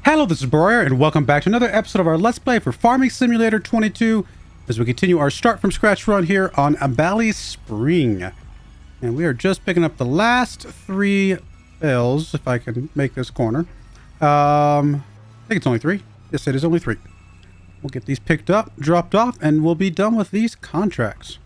Hello, this is Broyar, and welcome back to another episode of our Let's Play for Farming Simulator 22 as we continue our start from scratch run here on BallySpring. And we are just picking up the last 3 bells, if I can make this corner. I think it's only 3. Yes, it is only 3. We'll get these picked up, dropped off, and we'll be done with these contracts.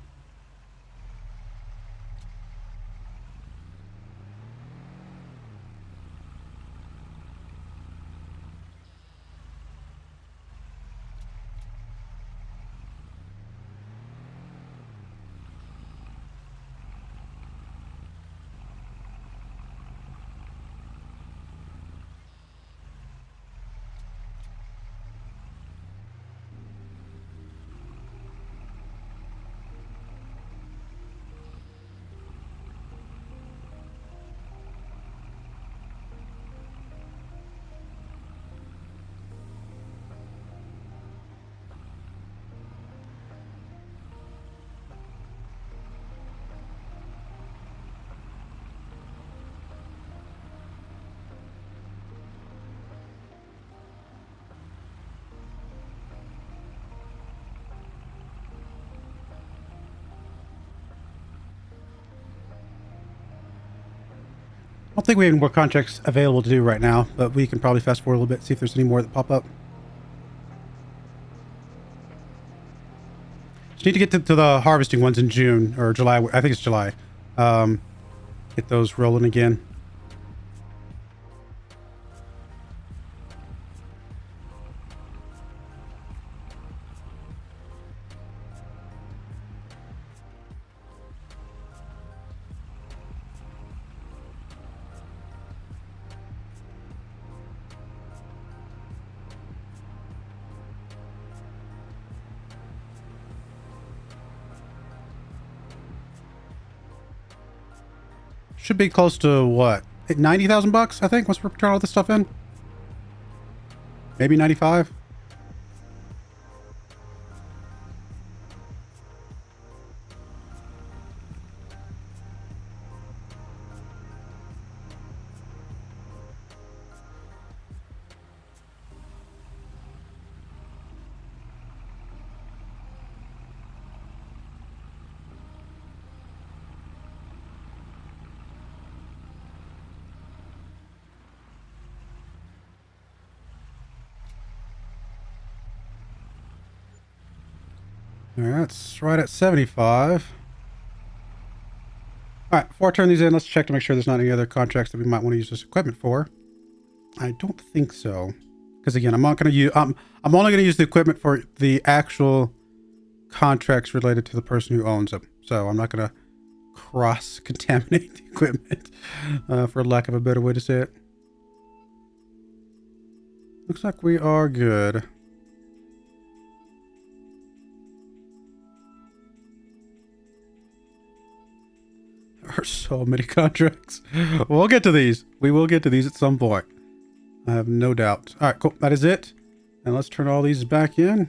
I don't think we have any more contracts available to do right now, but we can probably fast forward a little bit, see if there's any more that pop up. Just need to get to the harvesting ones in June or July. I think it's July. Get those rolling again. Should be close to what? 90,000 bucks, I think, once we turn all this stuff in. Maybe 95. All right, that's right at 75. All right, before I turn these in, let's check to make sure there's not any other contracts that we might want to use this equipment for. I don't think so, because again, I'm not going to use. I'm only going to use the equipment for the actual contracts related to the person who owns them. So I'm not going to cross-contaminate the equipment, for lack of a better way to say it. Looks like we are good. There are so many contracts. We'll get to these. We will get to these at some point. I have no doubt. All right, cool. That is it. And let's turn all these back in.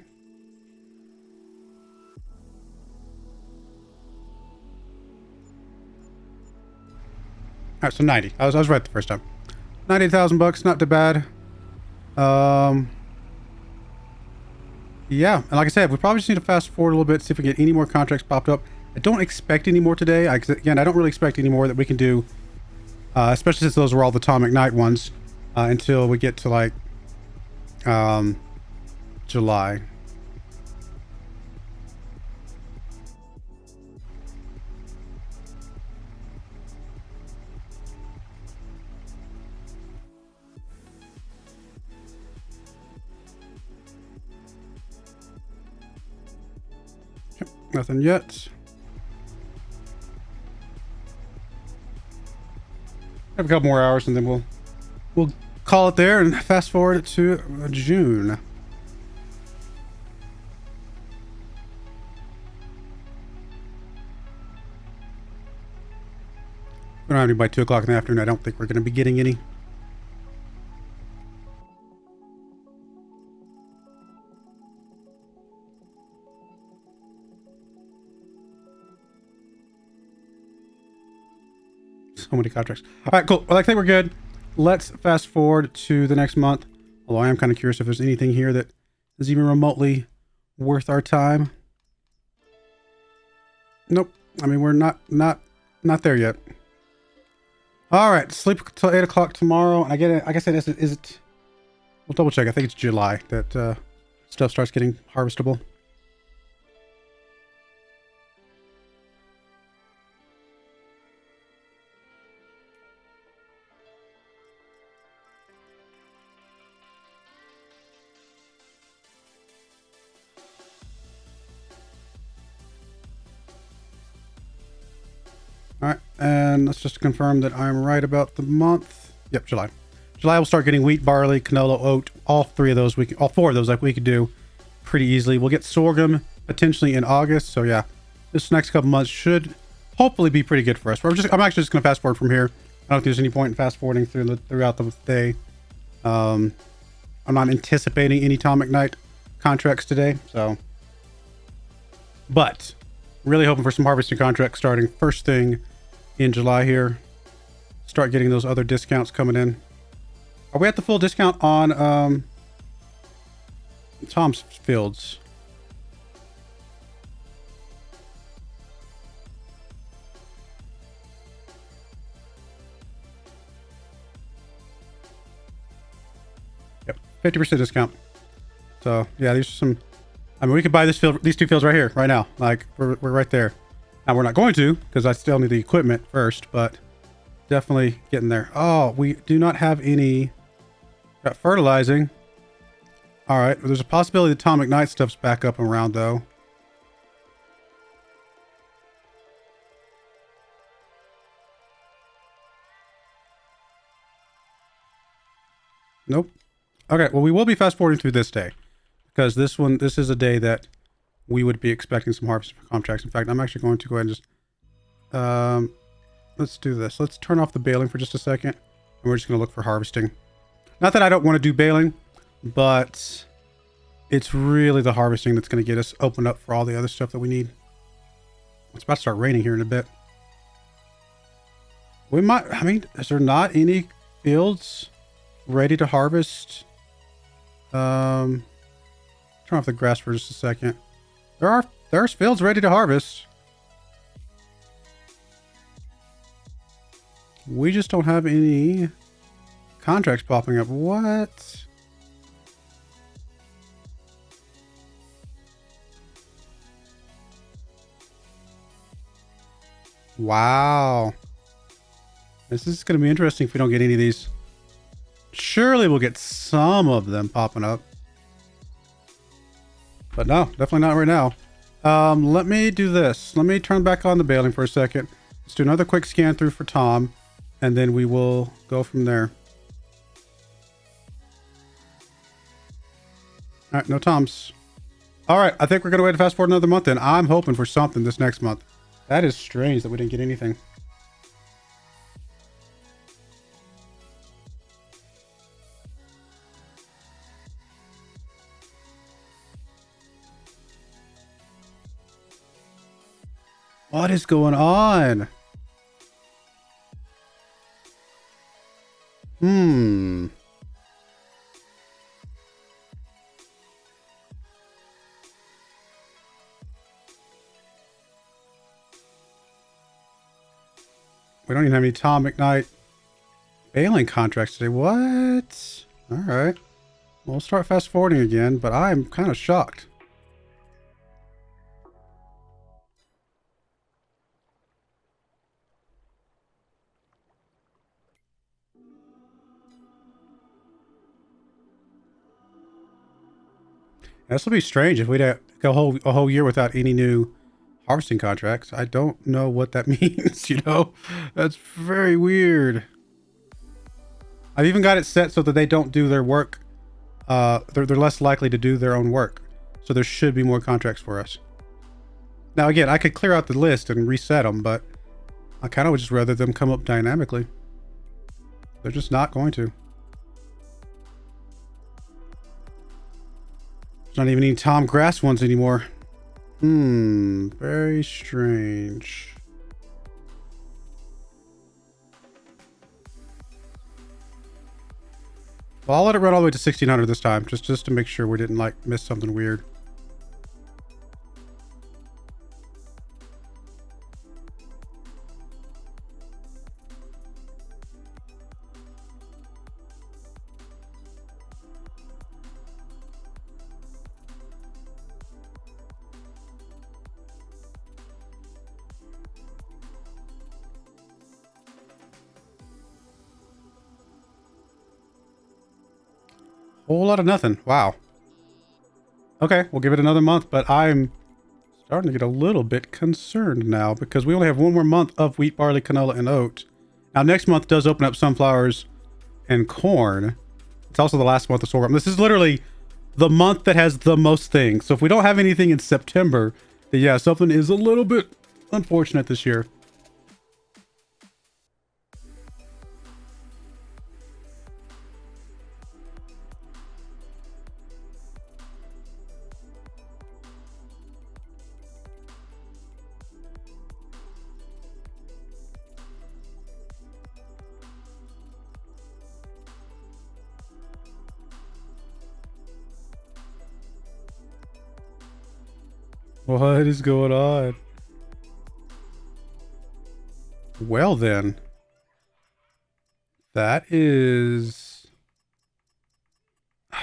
All right, so 90. I was right the first time. 90,000 bucks, not too bad. Yeah, and like I said, we probably just need to fast forward a little bit, see if we get any more contracts popped up. I don't expect any more today. Again, I don't really expect any more that we can do, especially since those were all the Atomic Night ones, until we get to like July. Yep, nothing yet. Have a couple more hours and then we'll call it there and fast forward it to June. We don't have any by 2 o'clock in the afternoon. I don't think we're going to be getting any. So many contracts. All right, cool. Well, I think we're good. Let's fast forward to the next month. Although I am kind of curious if there's anything here that is even remotely worth our time. Nope. I mean, we're not there yet. All right, sleep till 8 o'clock tomorrow. And I get it. Like I said, is it? We'll double check. I think it's July that stuff starts getting harvestable. All right, and let's just confirm that I'm right about the month. Yep, July. July will start getting wheat, barley, canola, oat. All four of those like we could do pretty easily. We'll get sorghum potentially in August. So yeah, this next couple months should hopefully be pretty good for us. I'm actually just going to fast forward from here. I don't think there's any point in fast forwarding throughout the day. I'm not anticipating any Tom McKnight contracts today, so. But really hoping for some harvesting contracts starting first thing in July here. Start getting those other discounts coming in. Are we at the full discount on Tom's fields? Yep, 50% discount. So yeah, these are some. I mean, we could buy these two fields right here, right now. Like we're right there. Now we're not going to because I still need the equipment first, but definitely getting there. Oh, we do not have any. Got fertilizing. All right, there's a possibility the Tom McKnight stuff's back up and around though. Nope. Okay, well we will be fast forwarding through this day because this is a day that we would be expecting some harvest contracts. In fact, I'm actually going to go ahead and just let's do this. Let's turn off the baling for just a second, and we're just going to look for harvesting. Not that I don't want to do baling, but it's really the harvesting that's going to get us opened up for all the other stuff that we need. It's about to start raining here in a bit. We might, I mean, is there not any fields ready to harvest? Turn off the grass for just a second. There's fields ready to harvest. We just don't have any contracts popping up. What? Wow. This is going to be interesting if we don't get any of these. Surely we'll get some of them popping up. But no, definitely not right now. Let me do this. Let me turn back on the baling for a second. Let's do another quick scan through for Tom, and then we will go from there. All right, no Toms. All right, I think we're going to wait to fast forward another month then. I'm hoping for something this next month. That is strange that we didn't get anything. What is going on? We don't even have any Tom McKnight baling contracts today. What? All right. We'll start fast forwarding again, but I'm kind of shocked. This will be strange if we go a whole year without any new harvesting contracts. I don't know what that means, you know? That's very weird. I've even got it set so that they don't do their work. They're less likely to do their own work. So there should be more contracts for us. Now, again, I could clear out the list and reset them, but I kind of would just rather them come up dynamically. They're just not going to. There's not even any Tom Grass ones anymore. Very strange. Well, I'll let it run all the way to 1600 this time, just to make sure we didn't like miss something weird. Whole lot of nothing. Wow. Okay, we'll give it another month, but I'm starting to get a little bit concerned now because we only have one more month of wheat, barley, canola, and oat. Now, next month does open up sunflowers and corn. It's also the last month of sorghum. This is literally the month that has the most things. So if we don't have anything in September, then yeah, something is a little bit unfortunate this year. What is going on? Well then. That is...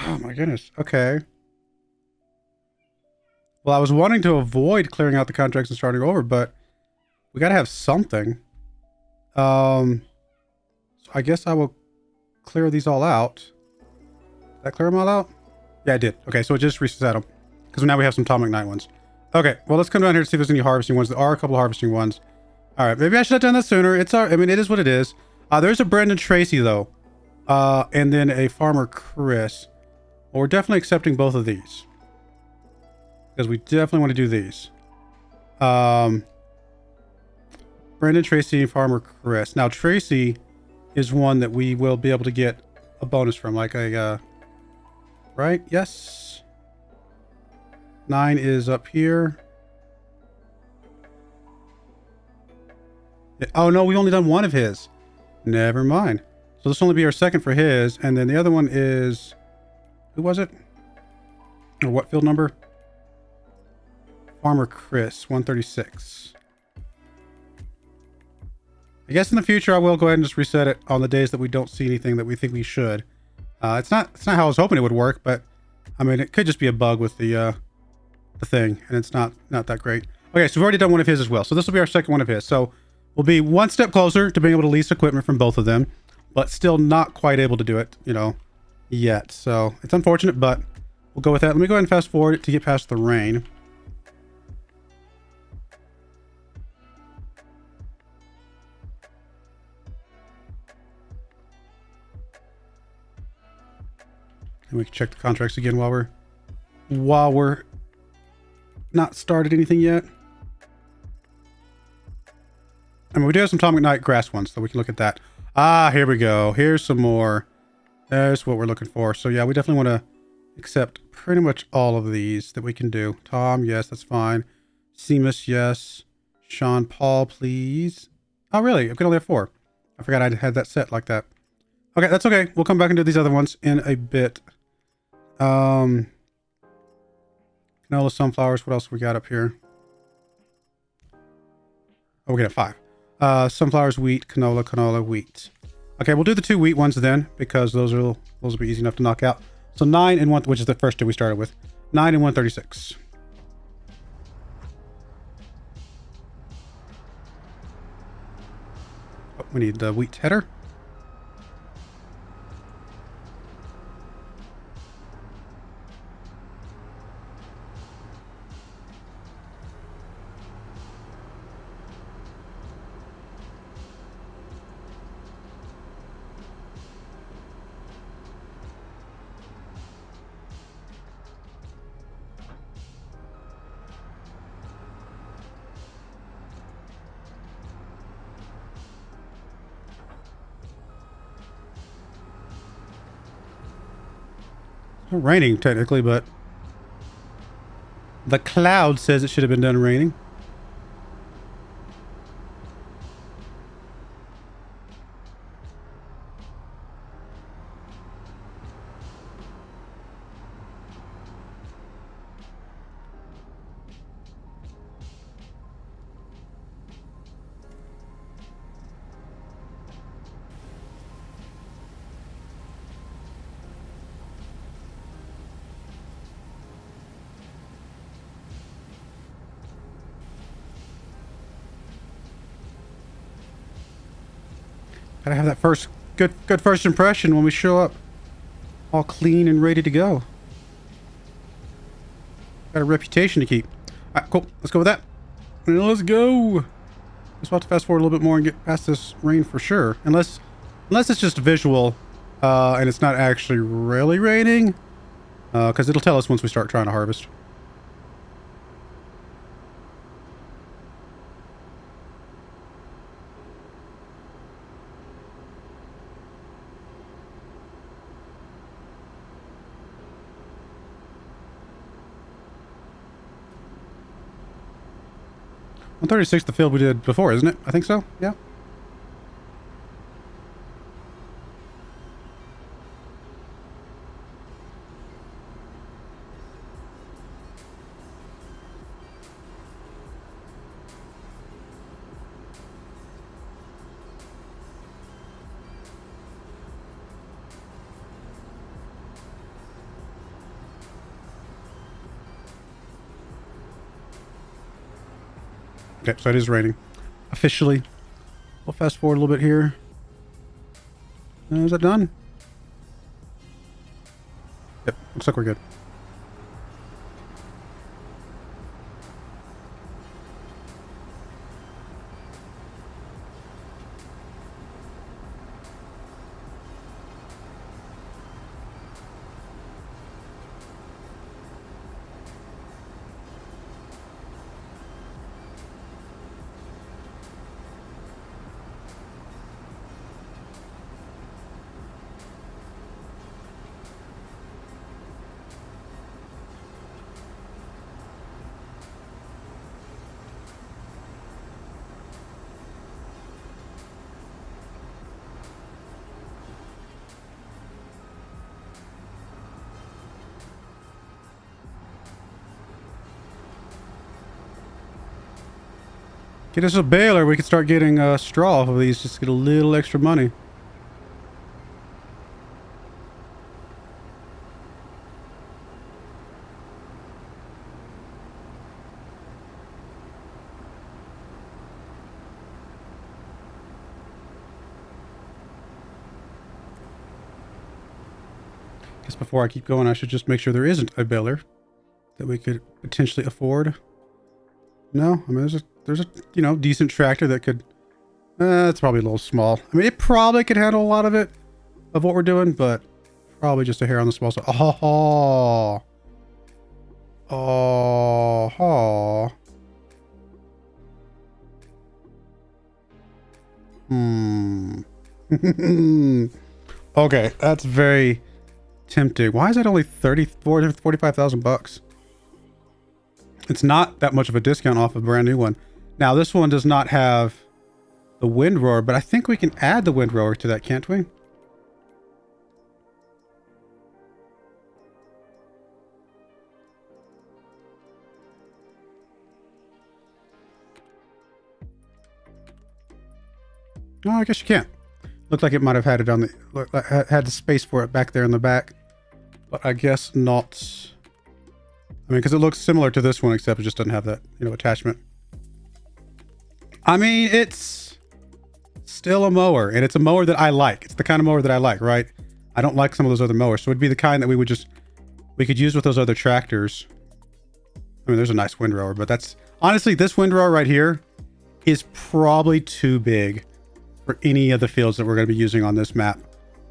Oh my goodness. Okay. Well, I was wanting to avoid clearing out the contracts and starting over, but we gotta have something. So I guess I will clear these all out. Did I clear them all out? Yeah, I did. Okay, so it just reset them. Because now we have some Atomic Night ones. Okay, well, let's come down here to see if there's any harvesting ones. There are a couple of harvesting ones. All right, maybe I should have done that sooner. It's I mean, it is what it is. There's a Brendan Tracy, though. And then a Farmer Chris. Well, we're definitely accepting both of these. Because we definitely want to do these. Brendan Tracy and Farmer Chris. Now, Tracy is one that we will be able to get a bonus from. Like a, right? Yes. 9 is up here. Oh, no, we've only done one of his. Never mind. So this will only be our second for his. And then the other one is... Who was it? Or what field number? Farmer Chris, 136. I guess in the future, I will go ahead and just reset it on the days that we don't see anything that we think we should. It's not how I was hoping it would work, but... I mean, it could just be a bug with the thing, and it's not that great. Okay, so we've already done one of his as well. So this will be our second one of his. So we'll be one step closer to being able to lease equipment from both of them, but still not quite able to do it, you know, yet. So it's unfortunate, but we'll go with that. Let me go ahead and fast forward it to get past the rain. And we can check the contracts again while we're not started anything yet. I mean, we do have some Atomic Night grass ones, so we can look at that. Ah, here we go. Here's some more. There's what we're looking for. So yeah, we definitely want to accept pretty much all of these that we can do. Tom, yes, that's fine. Seamus, yes. Sean Paul, please. Oh, really? I could only have 4. I forgot I had that set like that. Okay, that's okay. We'll come back and do these other ones in a bit. Canola, sunflowers. What else we got up here? Oh, we got 5. Sunflowers, wheat, canola, wheat. Okay, we'll do the 2 wheat ones then, because those will be easy enough to knock out. So 9 and 1, which is the first 2 we started with. 9 and 136. Oh, we need the wheat header. It's not raining technically, but the cloud says it should have been done raining. Gotta have that first good first impression when we show up, all clean and ready to go. Got a reputation to keep. All right, cool. Let's go with that. Let's go. Let's have to fast forward a little bit more and get past this rain for sure. Unless it's just visual, and it's not actually really raining, because it'll tell us once we start trying to harvest. On 36, the field we did before, isn't it? I think so. Yeah. Okay, so it is raining. Officially. We'll fast forward a little bit here. Is that done? Yep, looks like we're good. Get us a baler. We can start getting straw off of these. Just get a little extra money. Guess before I keep going, I should just make sure there isn't a baler that we could potentially afford. No, I mean there's a you know, decent tractor that could. It's probably a little small. I mean, it probably could handle a lot of it, of what we're doing, but probably just a hair on the small side. Oh, oh, Okay, that's very tempting. Why is that only 45,000 bucks? It's not that much of a discount off a brand new one. Now, this one does not have the windrower, but I think we can add the windrower to that, can't we? Oh, I guess you can't. Looked like it might have had it on the had the space for it back there in the back, but I guess not. I mean, because it looks similar to this one, except it just doesn't have that, you know, attachment. I mean, it's still a mower, and it's a mower that I like. It's the kind of mower that I like, right? I don't like some of those other mowers, so it'd be the kind that we could use with those other tractors. I mean, there's a nice windrower, but that's honestly, this windrower right here is probably too big for any of the fields that we're going to be using on this map.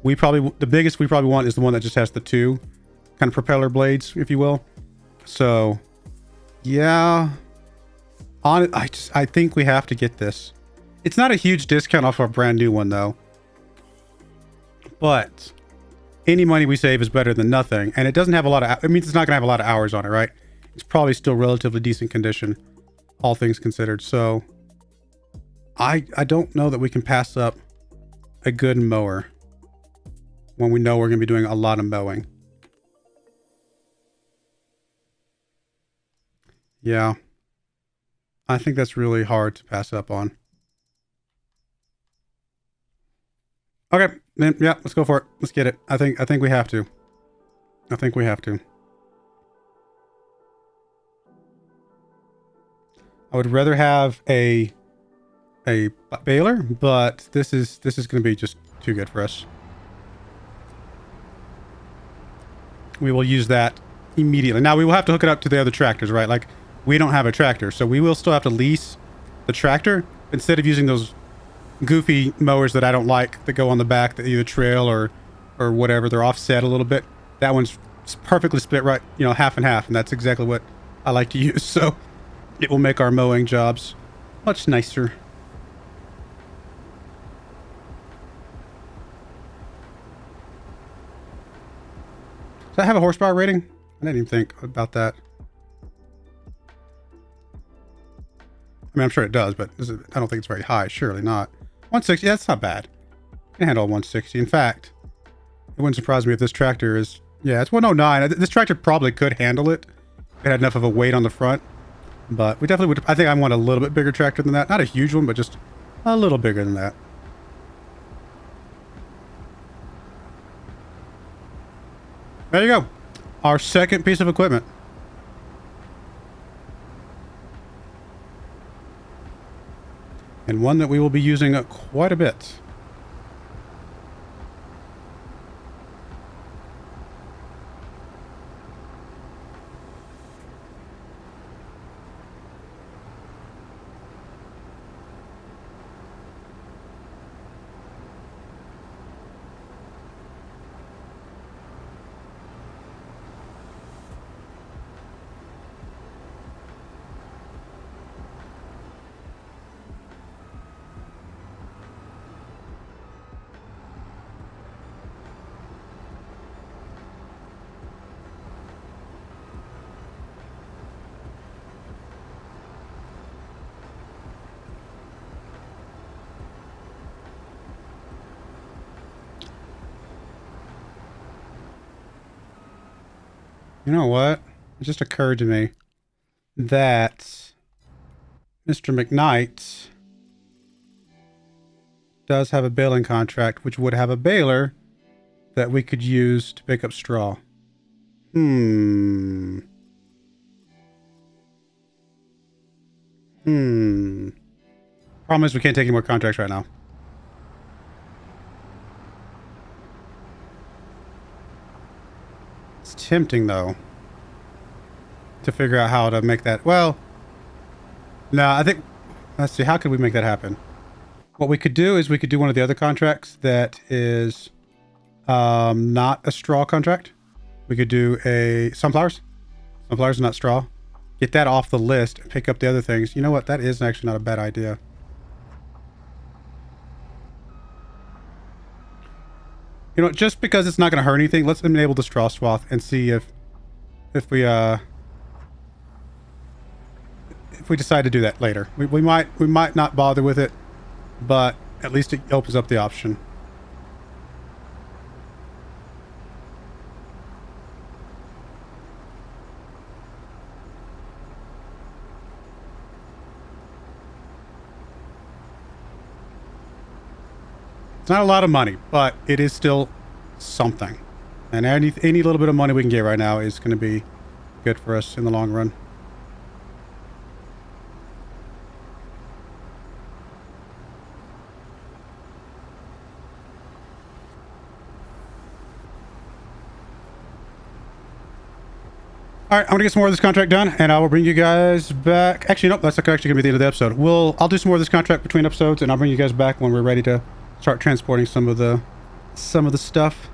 The biggest we probably want is the one that just has the two kind of propeller blades, if you will. So, yeah, I think we have to get this. It's not a huge discount off our brand new one though, but any money we save is better than nothing. And it doesn't have a lot of, it means it's not gonna have a lot of hours on it, right? It's probably still relatively decent condition, all things considered. So I don't know that we can pass up a good mower when we know we're gonna be doing a lot of mowing. Yeah, I think that's really hard to pass up on. Okay, then yeah, let's go for it. Let's get it. I think we have to. I think we have to. I would rather have a a baler, but this is going to be just too good for us. We will use that immediately. Now we will have to hook it up to the other tractors, right? Like, we don't have a tractor, so we will still have to lease the tractor instead of using those goofy mowers that I don't like that go on the back that either trail or whatever. They're offset a little bit. That one's perfectly split right, you know, half and half, and that's exactly what I like to use. So it will make our mowing jobs much nicer. Does that have a horsepower rating? I didn't even think about that. I mean, I'm sure it does, but I don't think it's very high. Surely not. 160, yeah, that's not bad. I can handle 160. In fact, it wouldn't surprise me if this tractor is... Yeah, it's 109. This tractor probably could handle it. It had enough of a weight on the front. But we definitely would... I think I want a little bit bigger tractor than that. Not a huge one, but just a little bigger than that. There you go. Our second piece of equipment. And one that we will be using quite a bit. You know what? It just occurred to me that Mr. McKnight does have a baling contract, which would have a baler that we could use to pick up straw. Problem is we can't take any more contracts right now. It's tempting, though, to figure out how to make that... Well, no, I think... Let's see, how could we make that happen? What we could do is we could do one of the other contracts that is not a straw contract. We could do a sunflowers. Sunflowers, not straw. Get that off the list and pick up the other things. You know what? That is actually not a bad idea. You know, just because it's not going to hurt anything, let's enable the straw swath and see if we decide to do that later. We might not bother with it, but at least it opens up the option. It's not a lot of money, but it is still something. And any little bit of money we can get right now is going to be good for us in the long run. All right, I'm going to get some more of this contract done, and I will bring you guys back. Actually, nope, that's actually going to be the end of the episode. I'll do some more of this contract between episodes, and I'll bring you guys back when we're ready to start transporting some of the stuff.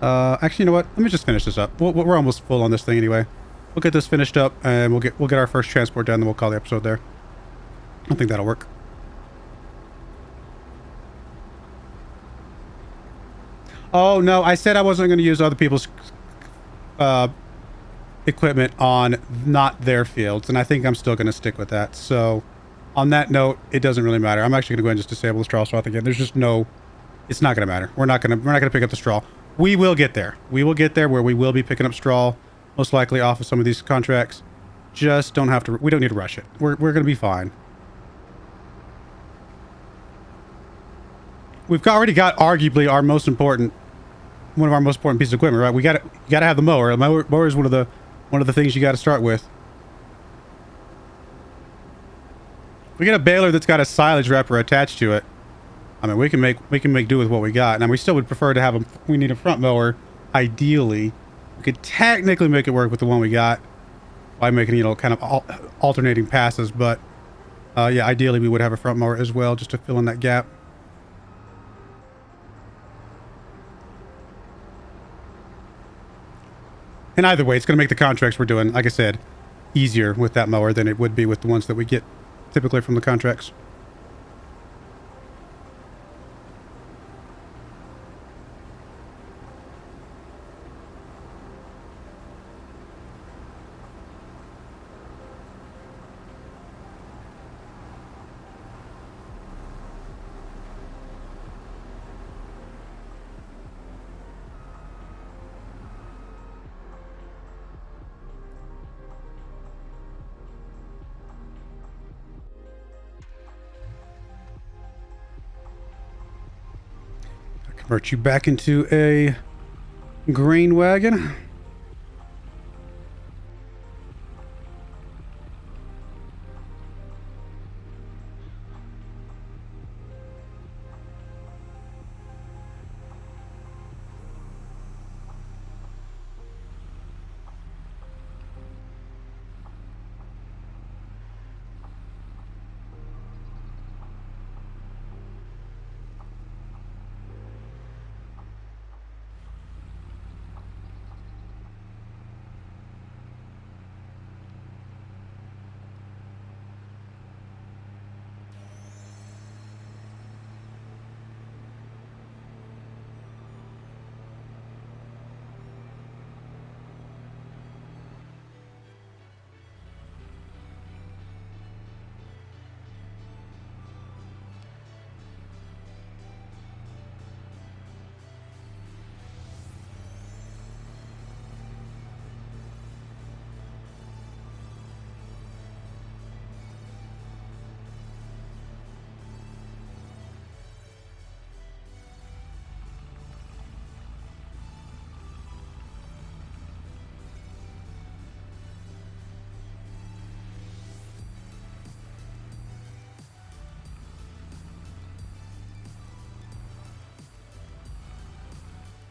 Actually, you know what? Let me just finish this up. We're almost full on this thing anyway. We'll get this finished up, and we'll get our first transport done, then we'll call the episode there. I think that'll work. Oh, no, I said I wasn't going to use other people's equipment on not their fields, and I think I'm still going to stick with that. So on that note, it doesn't really matter. I'm actually going to go ahead and just disable the straw swath again. There's just no... It's not going to matter. We're not going to pick up the straw. We will get there. We will get there where we will be picking up straw, most likely off of some of these contracts. Just don't have to... We don't need to rush it. We're going to be fine. We've already got arguably our most important... One of our most important pieces of equipment, right? You got to have the mower. The mower is one of the things you got to start with. We get a baler that's got a silage wrapper attached to it. I mean, we can make do with what we got. Now we still would prefer to have a. We need a front mower, ideally. We could technically make it work with the one we got by making, you know, kind of alternating passes, but yeah, ideally we would have a front mower as well, just to fill in that gap. And either way, it's going to make the contracts we're doing, like I said, easier with that mower than it would be with the ones that we get typically from the contracts. Convert you back into a grain wagon.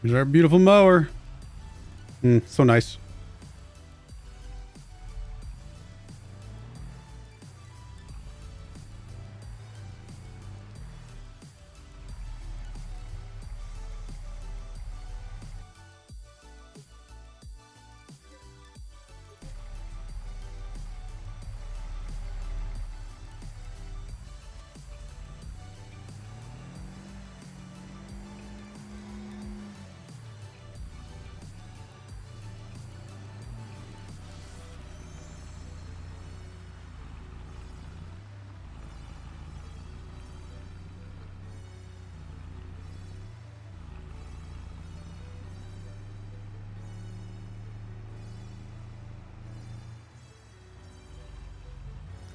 Here's our beautiful mower. So nice.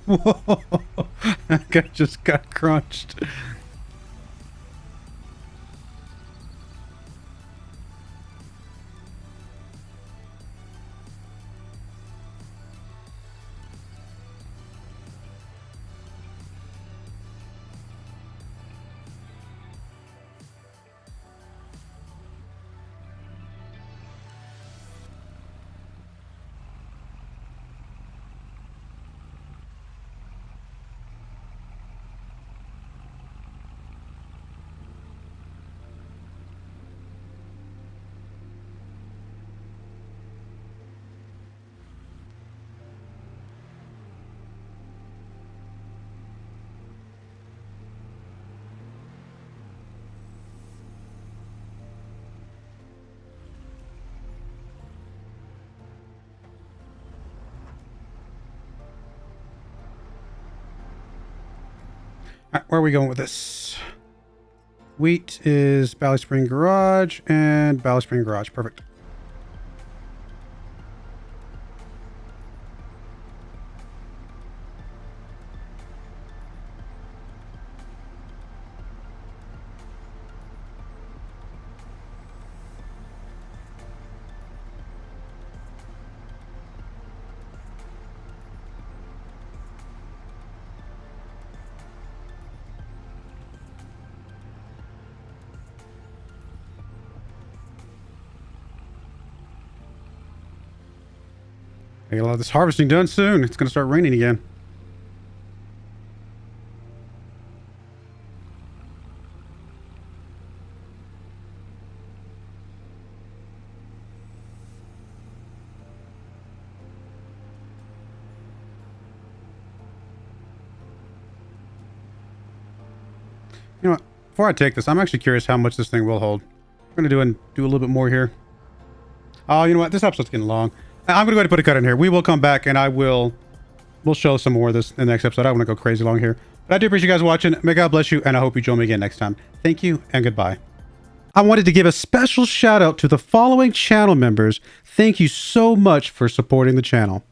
Whoa, that guy just got crunched. All right, where are we going with this? Wheat is BallySpring Garage and BallySpring Garage. Perfect. I get a lot of this harvesting done soon. It's going to start raining again. You know what? Before I take this, I'm actually curious how much this thing will hold. I'm going to do a little bit more here. Oh, you know what? This episode's getting long. I'm going to go ahead and put a cut in here. We will come back and we'll show some more of this in the next episode. I don't want to go crazy long here. But I do appreciate you guys watching. May God bless you, and I hope you join me again next time. Thank you, and goodbye. I wanted to give a special shout out to the following channel members. Thank you so much for supporting the channel.